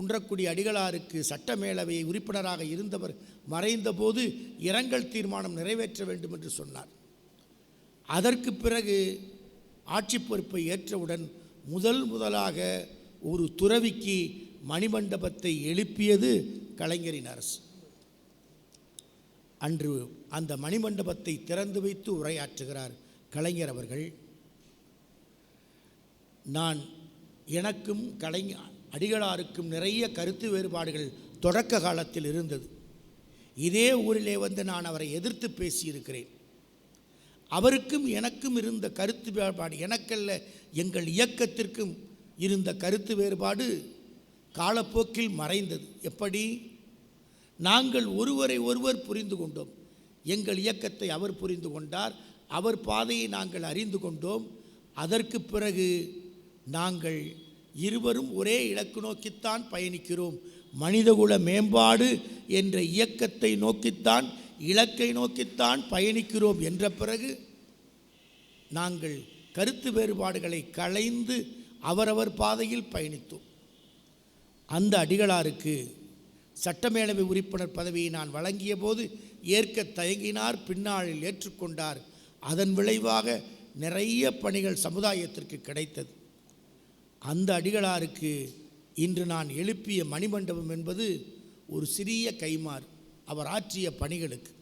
குன்றக்குடி அடிகளாருக்கு சட்டமேலவை உறுப்பினராக இருந்தவர் மறைந்தபோது இரங்கல் தீர்மானம் நிறைவேற்ற வேண்டும் என்று சொன்னார். அதற்கு பிறகு ஆட்சி பொறுப்பை ஏற்றவுடன் முதலாக ஒரு துறவிக்கு மணிமண்டபத்தை எழுப்பியது கலைஞரின் அரசு. அன்று அந்த மணிமண்டபத்தை திறந்து வைத்து உரையாற்றுகிறார் கலைஞர் அவர்கள். எனக்கும் அடிகளாருக்கும் நிறைய கருத்து வேறுபாடுகள் தொடக்க காலத்தில் இருந்தது. இதே ஊரிலே வந்து நான் அவரை எதிர்த்து பேசியிருக்கிறேன். அவருக்கும் எனக்கும் இருந்த கருத்து வேறுபாடு, எனக்கல்ல எங்கள் இயக்கத்திற்கும் இருந்த கருத்து வேறுபாடு காலப்போக்கில் மறைந்தது. எப்படி? நாங்கள் ஒருவரை ஒருவர் புரிந்து கொண்டோம். எங்கள் இயக்கத்தை அவர் புரிந்து கொண்டார், அவர் பாதையை நாங்கள் அறிந்து கொண்டோம். அதற்கு பிறகு நாங்கள் இருவரும் ஒரே இலக்கு நோக்கித்தான் பயணிக்கிறோம். மனிதகுல மேம்பாடு என்ற இயக்கத்தை நோக்கித்தான், இலக்கை நோக்கித்தான் பயணிக்கிறோம் என்ற பிறகு நாங்கள் கருத்து வேறுபாடுகளை களைந்து அவரவர் பாதையில் பயணித்தோம். அந்த அடிகளாருக்கு சட்டமேலவை உறுப்பினர் பதவியை நான் வழங்கிய போது ஏற்க தயங்கினார், பின்னாளில் ஏற்றுக்கொண்டார். அதன் விளைவாக நிறைய பணிகள் சமுதாயத்திற்கு கிடைத்தது. அந்த அடிகளாருக்கு இன்று நான் எழுப்பிய மணிமண்டபம் என்பது ஒரு சிறிய கைமாறு அவர் ஆற்றிய பணிகளுக்கு.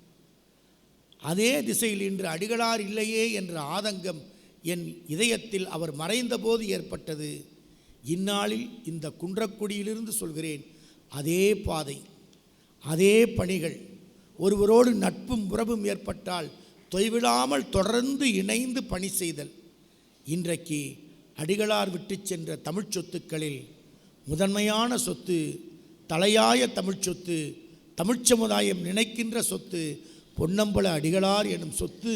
அதே திசையில் இன்று அடிகளார் இல்லையே என்ற ஆதங்கம் என் இதயத்தில் அவர் மறைந்தபோது ஏற்பட்டது. இந்நாளில் இந்த குன்றக்குடியிலிருந்து சொல்கிறேன், அதே பாதை, அதே பணிகள், ஒருவரோடு நட்பும் உறவும் ஏற்பட்டால் தொய்விடாமல் தொடர்ந்து இணைந்து பணி செய்தல். இன்றைக்கு அடிகளார் விட்டு சென்ற தமிழ் சொத்துக்களில் முதன்மையான சொத்து, தலையாய தமிழ் சொத்து, தமிழ் சமுதாயம் நினைக்கின்ற சொத்து பொன்னம்பல அடிகளார் எனும் சொத்து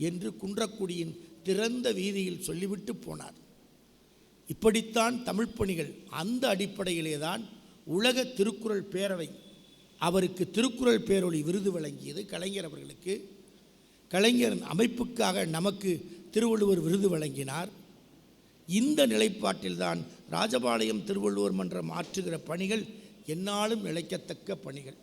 என்று குன்றக்குடியின் திறந்த வீதியில் சொல்லிவிட்டு போனார். இப்படித்தான் தமிழ் பணிகள். அந்த அடிப்படையிலே தான் உலக திருக்குறள் பேரவை அவருக்கு திருக்குறள் பேரொளி விருது வழங்கியது. கலைஞர் அவர்களுக்கு கலைஞர் அமைப்புக்காக நமக்கு திருவள்ளுவர் விருது வழங்கினார். இந்த நிலைப்பாட்டில்தான் ராஜபாளையம் திருவள்ளுவர் மன்றம் ஆற்றுகிற பணிகள் எந்நாளும் நிலைக்கத்தக்க பணிகள்.